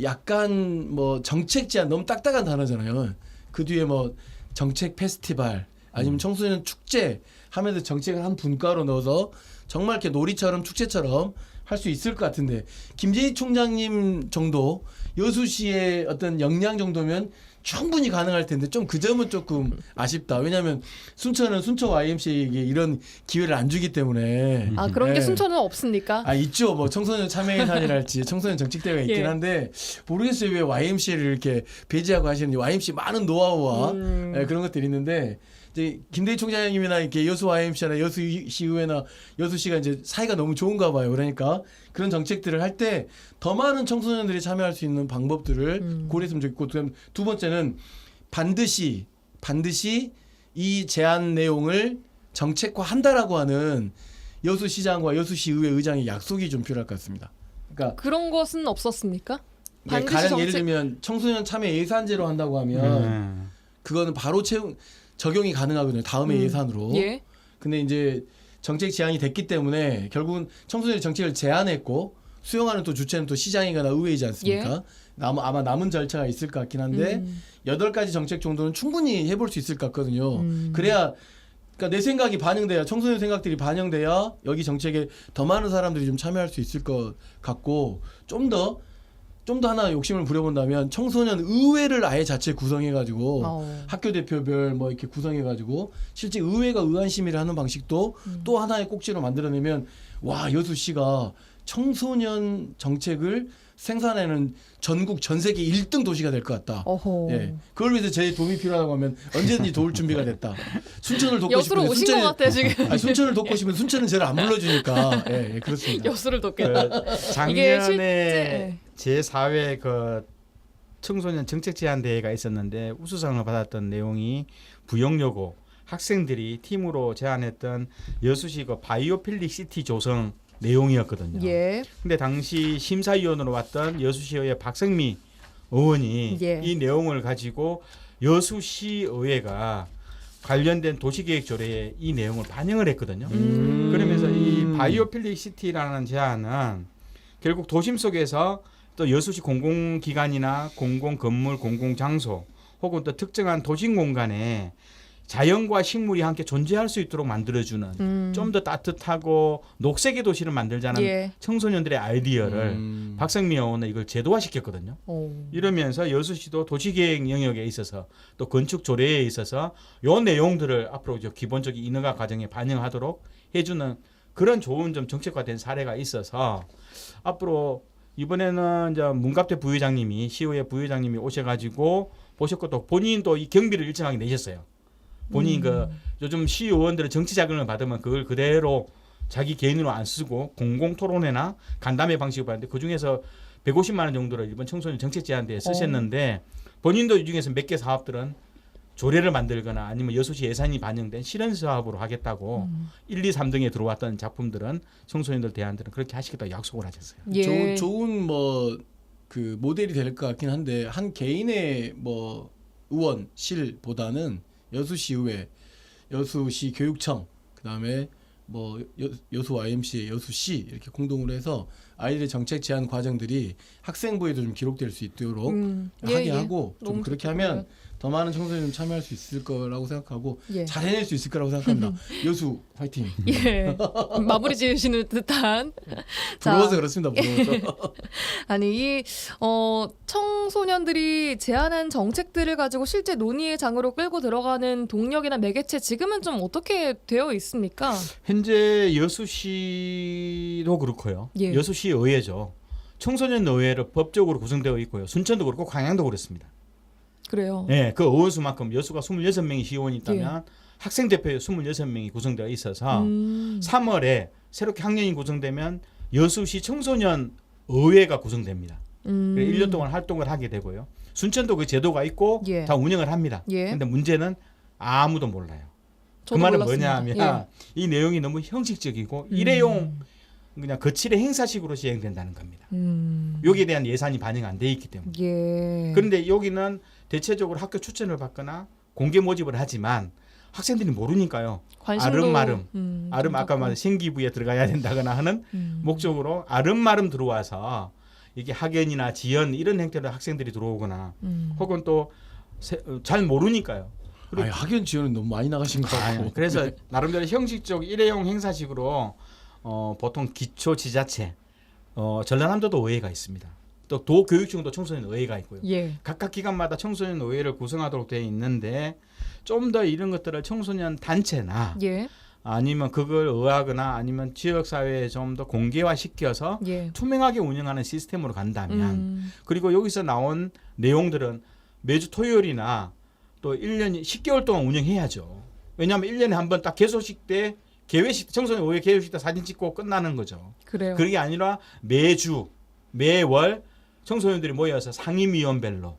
약간 뭐 정책 제안 너무 딱딱한 단어잖아요. 그 뒤에 뭐 정책 페스티벌 아니면 청소년 축제 하면서 정책을 한 분과로 넣어서 정말 이렇게 놀이처럼 축제처럼 할 수 있을 것 같은데 김재희 총장님 정도 여수시의 어떤 역량 정도면 충분히 가능할 텐데 좀 그 점은 조금 아쉽다. 왜냐하면 순천은 순천 YMCA에게 이런 기회를 안 주기 때문에. 아 그런 게 예. 순천은 없습니까? 아 있죠. 뭐 청소년 참여예산이랄지 청소년 정책대회가 있긴 예. 한데 모르겠어요. 왜 YMCA를 이렇게 배제하고 하시는지. YMCA 많은 노하우와 예, 그런 것들이 있는데 이제 김대희 총장님이나 이렇게 여수 YMCA나 여수시의회나 여수시가 이제 사이가 너무 좋은가 봐요. 그러니까 그런 정책들을 할 때 더 많은 청소년들이 참여할 수 있는 방법들을 고려했으면 좋겠고, 두 번째는 반드시 이 제안 내용을 정책화한다라고 하는 여수시장과 여수시의회 의장의 약속이 좀 필요할 것 같습니다. 그러니까 그런 것은 없었습니까? 반드시 가령 예를 정책- 들면 청소년 참여 예산제로 한다고 하면 그거는 바로 적용이 가능하거든요. 다음에 예산으로. 예. 근데 이제 정책 제안이 됐기 때문에 결국은 청소년 정책을 제안했고 수용하는 또 주체는 또 시장이거나 의회이지 않습니까? 아마 남은 절차가 있을 것 같긴 한데 8가지 정책 정도는 충분히 해볼 수 있을 것 같거든요. 그래야 그러니까 내 생각이 반영돼야 청소년 생각들이 반영돼야 여기 정책에 더 많은 사람들이 좀 참여할 수 있을 것 같고 좀 더 하나 욕심을 부려본다면 청소년 의회를 아예 자체 구성해가지고 학교 대표별 뭐 이렇게 구성해가지고 실제 의회가 의안 심의를 하는 방식도 또 하나의 꼭지로 만들어내면 와 여수시가 청소년 정책을 생산하는 전국 전 세계 1등 도시가 될 것 같다. 어허. 예, 그걸 위해서 제 도움이 필요하다고 하면 언제든지 도울 준비가 됐다. 순천을 돕고 여수로 싶은데 오신 것 같아요 지금. 아니, 순천을 돕고 싶으면 순천은 저를 안 불러주니까 예, 그렇습니다. 여수를 돕겠다. 그 작년에 실제- 제4회 그 청소년 정책 제안 대회가 있었는데 우수상을 받았던 내용이 부영여고 학생들이 팀으로 제안했던 여수시 그 바이오필릭 시티 조성 내용이었거든요. 예. 근데 당시 심사위원으로 왔던 여수시의회 박성미 의원이 예. 이 내용을 가지고 여수시의회가 관련된 도시계획 조례에 이 내용을 반영을 했거든요. 그러면서 이 바이오필릭 시티라는 제안은 결국 도심 속에서 또 여수시 공공기관이나 공공건물, 공공장소 혹은 또 특정한 도심 공간에 자연과 식물이 함께 존재할 수 있도록 만들어주는 좀 더 따뜻하고 녹색의 도시를 만들자는 예. 청소년들의 아이디어를 박성미 의원은 이걸 제도화시켰거든요. 이러면서 여수시도 도시계획 영역에 있어서 또 건축 조례에 있어서 요 내용들을 앞으로 기본적인 인허가 과정에 반영하도록 해주는 그런 좋은 좀 정책화된 사례가 있어서 앞으로 이번에는 이제 문갑대 부회장님이 시의회 부회장님이 오셔가지고 보셨고 또 본인 또 이 경비를 일정하게 내셨어요. 본인 그 요즘 시의원들은 정치 자금을 받으면 그걸 그대로 자기 개인으로 안 쓰고 공공 토론회나 간담회 방식으로 받는데 그 중에서 150만 원 정도를 이번 청소년 정책 제안대에 쓰셨는데 본인도 이 중에서 몇 개 사업들은 조례를 만들거나 아니면 여수시 예산이 반영된 실현 사업으로 하겠다고 1, 2, 3등에 들어왔던 작품들은 청소년들 대안들은 그렇게 하시겠다고 약속을 하셨어요. 예. 좋은 뭐 그 모델이 될 것 같긴 한데 한 개인의 뭐 의원실보다는 여수시의회, 여수시 교육청, 그다음에 뭐 여수 YMCA, 여수시 이렇게 공동으로 해서 아이들의 정책 제안 과정들이 학생부에도 좀 기록될 수 있도록 하게 하고 좀 너무 그렇게 좋겠고요. 하면 더 많은 청소년이 좀 참여할 수 있을 거라고 생각하고 예. 잘 해낼 수 있을 거라고 생각합니다. 여수 화이팅. 예. 마무리 지으시는 듯한. 자, 부러워서 그렇습니다. 부러워서. 아니 이 청소년들이 제안한 정책들을 가지고 실제 논의의 장으로 끌고 들어가는 동력이나 매개체 지금은 좀 어떻게 되어 있습니까? 현재 여수시도 그렇고요. 예. 여수시 의회죠. 청소년 의회로 법적으로 구성되어 있고요. 순천도 그렇고 광양도 그렇습니다. 그래요. 네, 그 의원 수만큼 여수가 26명이 시의원이 있다면 학생 대표 26명이 구성되어 있어서 3월에 새롭게 학년이 구성되면 여수시 청소년 의회가 구성됩니다. 1년 동안 활동을 하게 되고요. 순천도 그 제도가 있고 예. 다 운영을 합니다. 예. 그런데 문제는 아무도 몰라요. 그 저도 말은 몰랐습니다. 뭐냐면 이 내용이 너무 형식적이고 일회용 그냥 거칠의 행사식으로 시행된다는 겁니다. 여기에 대한 예산이 반영 안 돼 있기 때문에. 예. 그런데 여기는 대체적으로 학교 추천을 받거나 공개 모집을 하지만 학생들이 모르니까요. 관심도 아름마름 아까 말한 생기부에 들어가야 된다거나 하는 목적으로 아름마름 들어와서 이게 학연이나 지연 이런 형태로 학생들이 들어오거나 혹은 또 잘 모르니까요. 아니, 학연 지원은 너무 많이 나가신 거 같고. 그래서 나름대로 형식적 일회용 행사식으로 보통 기초 지자체 전라남도도 의회가 있습니다. 또 도교육청도 청소년 의회가 있고요. 예. 각각 기관마다 청소년 의회를 구성하도록 되어 있는데 좀 더 이런 것들을 청소년 단체나 예. 아니면 그걸 의하거나 아니면 지역 사회에 좀 더 공개화 시켜서 예. 투명하게 운영하는 시스템으로 간다면 그리고 여기서 나온 내용들은 매주 토요일이나 또 1년 10개월 동안 운영해야죠. 왜냐하면 1년에 한 번 딱 개소식 때 개회식 청소년 의회 개회식 때 사진 찍고 끝나는 거죠. 그래요. 그게 아니라 매주 매월 청소년들이 모여서 상임위원별로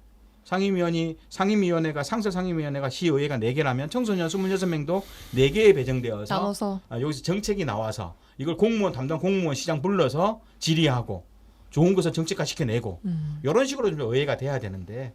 상임위원회가 상설 상임위원회가 시의회가 4개라면 청소년 26명도 4개에 배정되어서 나눠서 여기서 정책이 나와서 이걸 공무원 담당 공무원 시장 불러서 질의하고 좋은 것은 정책화 시켜내고 이런 식으로 좀 의회가 돼야 되는데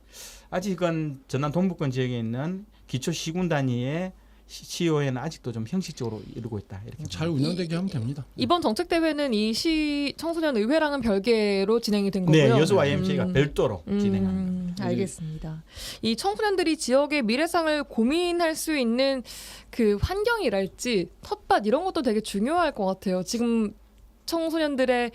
아직은 전남 동북권 지역에 있는 기초 시군 단위의 시의회는 아직도 좀 형식적으로 이루고 있다. 이렇게 잘 운영되게 하면 됩니다. 이번 정책 대회는 이 시 청소년 의회랑은 별개로 진행이 된 거고요. 네, 여수 YMCA가 별도로 진행합니다. 알겠습니다. 이 청소년들이 지역의 미래상을 고민할 수 있는 그 환경이랄지 텃밭 이런 것도 되게 중요할 것 같아요. 지금 청소년들의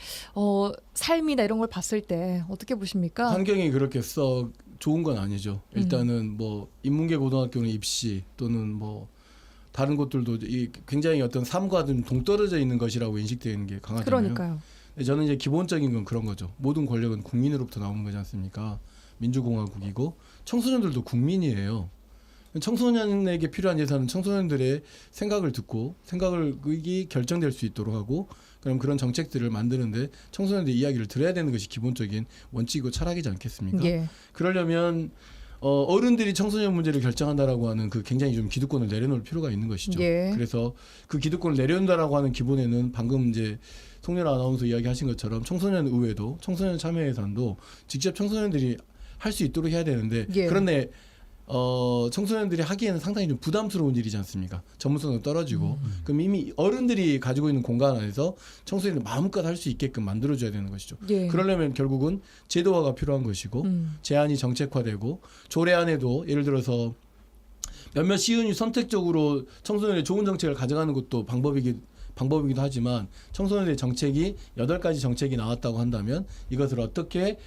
삶이나 이런 걸 봤을 때 어떻게 보십니까? 환경이 그렇게 썩 좋은 건 아니죠. 일단은 뭐 인문계 고등학교는 입시 또는 뭐 다른 곳들도 굉장히 어떤 삶과 좀 동떨어져 있는 것이라고 인식되는 게 강하잖아요. 그러니까요. 저는 이제 기본적인 건 그런 거죠. 모든 권력은 국민으로부터 나오는 거지 않습니까? 민주공화국이고 청소년들도 국민이에요. 청소년에게 필요한 예산은 청소년들의 생각을 듣고 생각이 결정될 수 있도록 하고 그럼 그런 정책들을 만드는데 청소년들의 이야기를 들어야 되는 것이 기본적인 원칙이고 철학이지 않겠습니까? 예. 그러려면 어른들이 청소년 문제를 결정한다라고 하는 그 굉장히 좀 기득권을 내려놓을 필요가 있는 것이죠. 예. 그래서 그 기득권을 내려놓는다라고 하는 기본에는 방금 이제 송렬 아나운서 이야기하신 것처럼 청소년 의회도 청소년 참여 예산도 직접 청소년들이 할 수 있도록 해야 되는데 예. 그런데 청소년들이 하기에는 상당히 좀 부담스러운 일이지 않습니까? 전문성도 떨어지고 그럼 이미 어른들이 가지고 있는 공간 안에서 청소년이 마음껏 할 수 있게끔 만들어줘야 되는 것이죠. 예. 그러려면 결국은 제도화가 필요한 것이고 제한이 정책화되고 조례안에도 예를 들어서 몇몇 시의원이 선택적으로 청소년의 좋은 정책을 가져가는 것도 방법이기도 하지만 청소년의 정책이 8가지 정책이 나왔다고 한다면 이것을 어떻게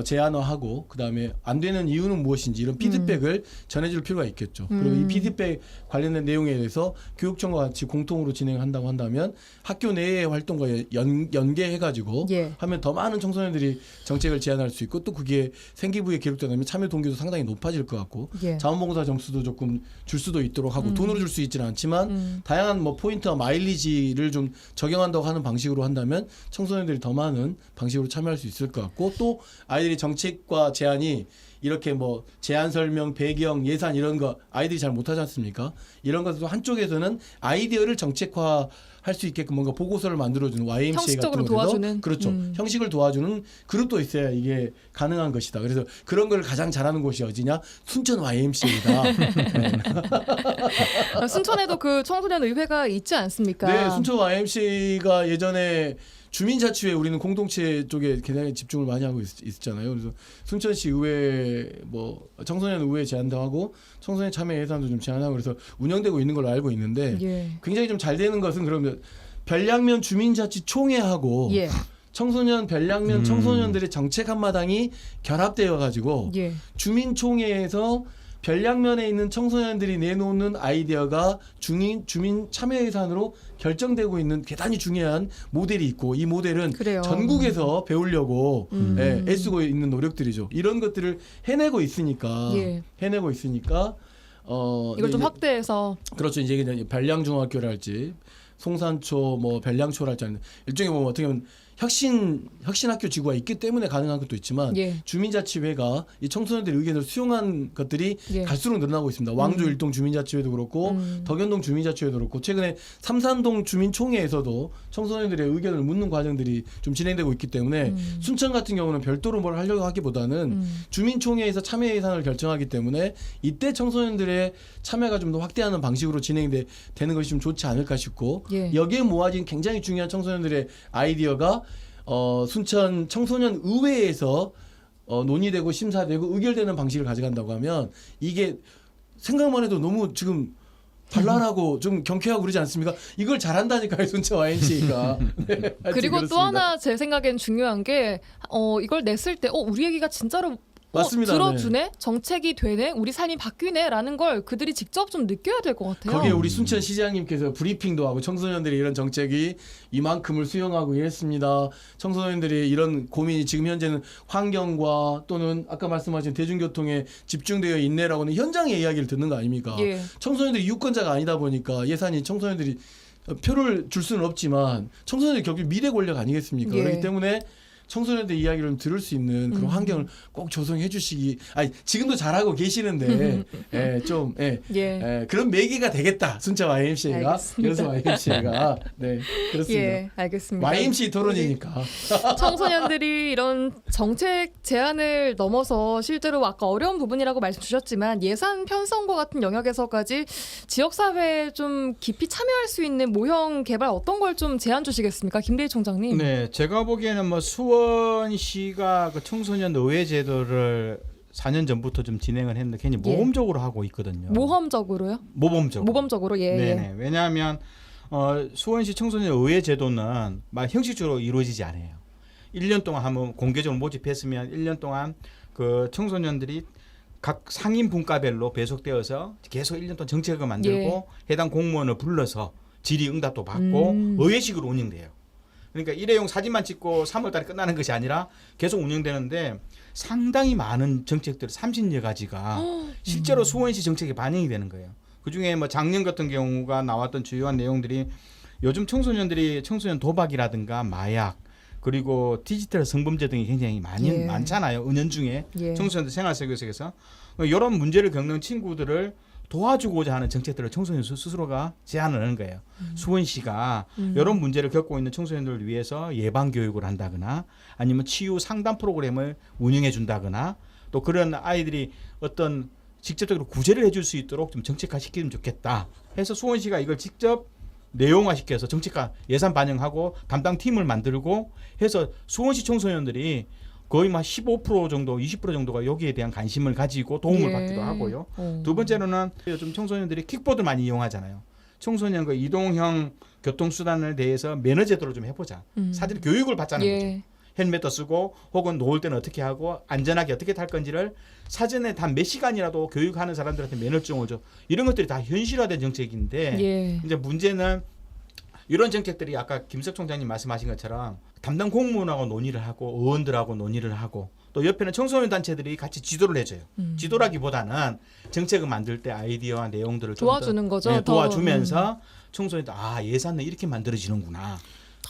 제한화하고 그다음에 안 되는 이유는 무엇인지 이런 피드백을 전해줄 필요가 있겠죠. 그리고 이 피드백 관련된 내용에 대해서 교육청과 같이 공통으로 진행한다고 한다면 학교 내의 활동과 연계해가지고 예. 하면 더 많은 청소년들이 정책을 제안할 수 있고 또 그게 생기부에 기록되면 참여 동기도 상당히 높아질 것 같고 예. 자원봉사 점수도 조금 줄 수도 있도록 하고 돈으로 줄 수 있지는 않지만 다양한 뭐 포인트와 마일리지를 좀 적용한다고 하는 방식으로 한다면 청소년들이 더 많은 방식으로 참여할 수 있을 것 같고 또 아이들이 정책과 제안이 이렇게 뭐 제안 설명, 배경, 예산 이런 거 아이들이 잘 못하지 않습니까? 이런 것도 한쪽에서는 아이디어를 정책화 할 수 있게끔 뭔가 보고서를 만들어주는 YMCA 형식적으로 같은 것에서 도와주는? 그렇죠. 형식을 도와주는 그룹도 있어야 이게 가능한 것이다. 그래서 그런 걸 가장 잘하는 곳이 어디냐? 순천 YMCA다. 순천에도 그 청소년 의회가 있지 않습니까? 네, 순천 YMCA가 예전에 주민자치회 우리는 공동체 쪽에 굉장히 집중을 많이 하고 있었잖아요. 그래서 순천시 의회 뭐 청소년 의회 제안도 하고 청소년 참여 예산도 좀 제안하고 그래서 운영되고 있는 걸로 알고 있는데 예. 굉장히 좀 잘 되는 것은 그러면 별량면 주민자치총회하고 예. 청소년 별량면 청소년들의 정책 한마당이 결합되어 가지고 예. 주민총회에서 별량면에 있는 청소년들이 내놓는 아이디어가 주민 참여 예산으로 결정되고 있는 대단히 중요한 모델이 있고 이 모델은 그래요. 전국에서 배우려고 애쓰고 있는 노력들이죠. 이런 것들을 해내고 있으니까 예. 이걸 좀 이제 확대해서 그렇죠. 이제 별량중학교랄지 송산초 뭐 별량초랄지 일종의 뭐 어떻게 보면 혁신학교 지구가 있기 때문에 가능한 것도 있지만 예. 주민자치회가 이 청소년들의 의견을 수용한 것들이 예. 갈수록 늘어나고 있습니다. 왕조 일동 주민자치회도 그렇고 덕연동 주민자치회도 그렇고 최근에 삼산동 주민총회에서도 청소년들의 의견을 묻는 과정들이 좀 진행되고 있기 때문에 순천 같은 경우는 별도로 뭘 하려고 하기보다는 주민총회에서 참여 예산을 결정하기 때문에 이때 청소년들의 참여가 좀 더 확대하는 방식으로 진행되는 것이 좀 좋지 않을까 싶고 예. 여기에 모아진 굉장히 중요한 청소년들의 아이디어가 순천 청소년 의회에서 논의되고 심사되고 의결되는 방식을 가져간다고 하면 이게 생각만 해도 너무 지금 발랄하고 좀 경쾌하고 그러지 않습니까? 이걸 잘한다니까요, 순천 YMCA가. 네, 그리고 또 그렇습니다. 하나 제 생각엔 중요한 게 이걸 냈을 때 우리 얘기가 진짜로 맞습니다. 들어주네? 정책이 되네? 우리 삶이 바뀌네?라는 걸 그들이 직접 좀 느껴야 될 것 같아요. 거기에 우리 순천 시장님께서 브리핑도 하고 청소년들이 이런 정책이 이만큼을 수용하고 이랬습니다. 청소년들이 이런 고민이 지금 현재는 환경과 또는 아까 말씀하신 대중교통에 집중되어 있네라고는 현장의 이야기를 듣는 거 아닙니까? 예. 청소년들이 유권자가 아니다 보니까 예산이 청소년들이 표를 줄 수는 없지만 청소년들이 결국 미래 권력 아니겠습니까? 예. 그렇기 때문에 청소년들 이야기를 좀 들을 수 있는 그런 환경을 꼭 조성해 주시기. 아니 지금도 잘하고 계시는데 그런 매개가 되겠다. 순천 YMCA가 그래서 YMCA가 네 그렇습니다. 예, 알겠습니다. YMCA 토론이니까. 청소년들이 이런 정책 제안을 넘어서 실제로 아까 어려운 부분이라고 말씀 주셨지만 예산 편성과 같은 영역에서까지 지역사회에 좀 깊이 참여할 수 있는 모형 개발 어떤 걸 좀 제안 주시겠습니까? 김대희 총장님. 네, 제가 보기에는 뭐 수원시가 그 청소년 의회 제도를 4년 전부터 좀 진행을 했는데 굉장히 모범적으로 하고 있거든요. 모험적으로요? 모범적으로. 예. 네네. 왜냐하면 수원시 청소년 의회 제도는 막 형식적으로 이루어지지 않아요. 1년 동안 한번 공개적으로 모집했으면 1년 동안 그 청소년들이 각 상임 분과별로 배속되어서 계속 1년 동안 정책을 만들고 해당 공무원을 불러서 질의응답도 받고 의회식으로 운영돼요. 그러니까 일회용 사진만 찍고 3월달에 끝나는 것이 아니라 계속 운영되는데 상당히 많은 정책들 30여 가지가 실제로 수원시 정책에 반영이 되는 거예요. 그중에 뭐 작년 같은 경우가 나왔던 주요한 내용들이 요즘 청소년 도박이라든가 마약 그리고 디지털 성범죄 등이 굉장히 많잖아요. 은연중에 청소년들 생활 속에서 이런 문제를 겪는 친구들을 도와주고자 하는 정책들을 청소년 스스로가 제안을 하는 거예요. 수원시가 이런 문제를 겪고 있는 청소년들을 위해서 예방 교육을 한다거나 아니면 치유 상담 프로그램을 운영해 준다거나 또 그런 아이들이 어떤 직접적으로 구제를 해줄 수 있도록 좀 정책화 시키면 좋겠다 해서 수원시가 이걸 직접 내용화시켜서 정책화 예산 반영하고 담당 팀을 만들고 해서 수원시 청소년들이 거의 막 15% 정도, 20% 정도가 여기에 대한 관심을 가지고 도움을 받기도 하고요. 두 번째로는 요즘 청소년들이 킥보드 많이 이용하잖아요. 청소년 그 이동형 교통수단에 대해서 매너 제도를 좀 해보자. 사실 교육을 받자는 거죠. 헬멧도 쓰고 혹은 놓을 때는 어떻게 하고 안전하게 어떻게 탈 건지를 사전에 단 몇 시간이라도 교육하는 사람들한테 매너증을 줘. 이런 것들이 다 현실화된 정책인데 이제 문제는 이런 정책들이 아까 김석 총장님 말씀하신 것처럼 담당 공무원하고 논의를 하고 의원들하고 논의를 하고 또 옆에는 청소년 단체들이 같이 지도를 해줘요. 지도라기보다는 정책을 만들 때 아이디어와 내용들을 도와주는 거죠. 네, 도와주면서 청소년들 예산은 이렇게 만들어지는구나.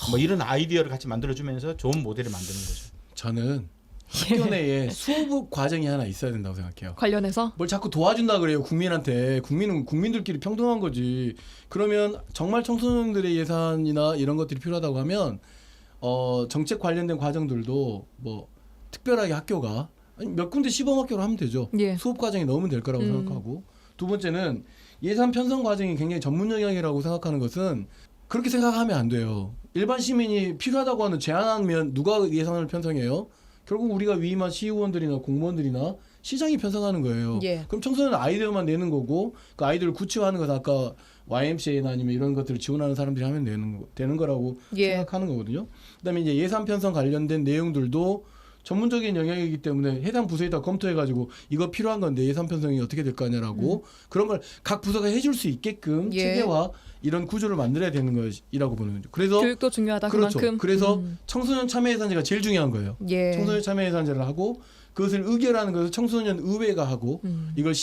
뭐 이런 아이디어를 같이 만들어주면서 좋은 모델을 만드는 거죠. 저는 학교 내에 수업 과정이 하나 있어야 된다고 생각해요. 관련해서? 뭘 자꾸 도와준다 그래요. 국민한테. 국민은 국민들끼리 평등한 거지. 그러면 정말 청소년들의 예산이나 이런 것들이 필요하다고 하면 정책 관련된 과정들도 뭐 특별하게 학교가 몇 군데 시범학교로 하면 되죠. 수업 과정에 넣으면 될 거라고 생각하고 두 번째는 예산 편성 과정이 굉장히 전문 영역이라고 생각하는 것은 그렇게 생각하면 안 돼요. 일반 시민이 필요하다고 하는 제안하면 누가 예산을 편성해요? 결국 우리가 위임한 시의원들이나 공무원들이나 시장이 편성하는 거예요. 그럼 청소년 아이디어만 내는 거고 그 아이디어를 구체화하는 것은 아까 YMCA나 아니면 이런 것들을 지원하는 사람들이 하면 되는 거라고 생각하는 거거든요. 그다음에 이제 예산 편성 관련된 내용들도 전문적인 영역이기 때문에 해당 부서에다 검토해가지고 이거 필요한 건데 예산 편성이 어떻게 될 거냐라고 그런 걸 각 부서가 해줄 수 있게끔 체계화 이런 구조를 만들어야 되는 것이라고 보는 거죠. 그래서 교육도 중요하다. 그렇죠. 그만큼. 그래서 청소년 참여 예산제가 제일 중요한 거예요. 청소년 참여 예산제를 하고 그것을 의결하는 것을 청소년 의회가 하고 이걸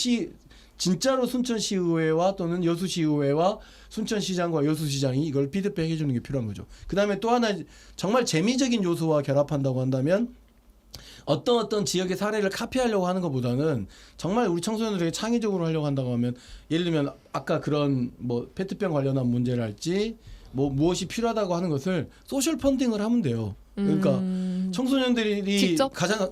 진짜로 순천시의회와 또는 여수시의회와 순천시장과 여수시장이 이걸 피드백해 주는 게 필요한 거죠. 그다음에 또 하나 정말 재미적인 요소와 결합한다고 한다면 어떤 지역의 사례를 카피하려고 하는 것보다는 정말 우리 청소년들에게 창의적으로 하려고 한다고 하면 예를 들면 아까 그런 뭐 페트병 관련한 문제를 할지 뭐 무엇이 필요하다고 하는 것을 소셜 펀딩을 하면 돼요. 그러니까 청소년들이 직접? 가장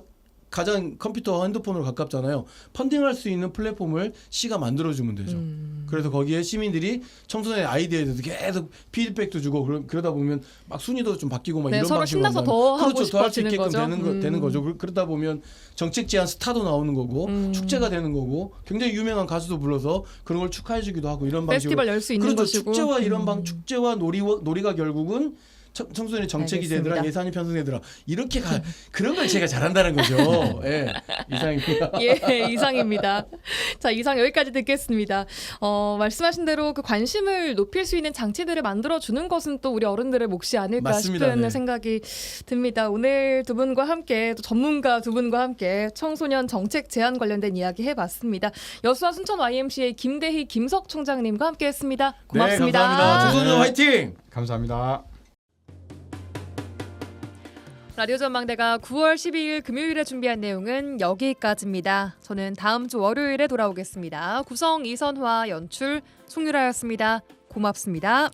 가장 컴퓨터 핸드폰으로 가깝잖아요. 펀딩할 수 있는 플랫폼을 시가 만들어주면 되죠. 그래서 거기에 시민들이 청소년의 아이디어에 대해서 계속 피드백도 주고 그러다 보면 막 순위도 좀 바뀌고 막 네, 이런 서로 방식으로 신나서 더 하고 그렇죠. 더 할 수 싶어지는 있게끔 거죠. 되는 거죠. 그러다 보면 정책 제안 스타도 나오는 거고 축제가 되는 거고 굉장히 유명한 가수도 불러서 그런 걸 축하해주기도 하고 이런 방식으로 페스티벌 열 수 있는 그렇죠. 것이고. 축제와 이런 축제와 놀이가 결국은 청소년의 정책이 알겠습니다. 되더라 예산이 편성되더라 이렇게 그런 걸 제가 잘한다는 거죠. 예, 이상입니다. 예, 이상입니다. 자, 이상 여기까지 듣겠습니다. 말씀하신 대로 그 관심을 높일 수 있는 장치들을 만들어주는 것은 또 우리 어른들의 몫이 아닐까 맞습니다. 싶은 네. 생각이 듭니다. 오늘 두 분과 함께 또 전문가 두 분과 함께 청소년 정책 제안 관련된 이야기 해봤습니다. 여수와 순천 YMCA 김대희 김석 총장님과 함께했습니다. 고맙습니다. 네, 감사합니다. 청소년 화이팅! 감사합니다. 라디오 전망대가 9월 12일 금요일에 준비한 내용은 여기까지입니다. 저는 다음 주 월요일에 돌아오겠습니다. 구성 이선화, 연출 송유라였습니다. 고맙습니다.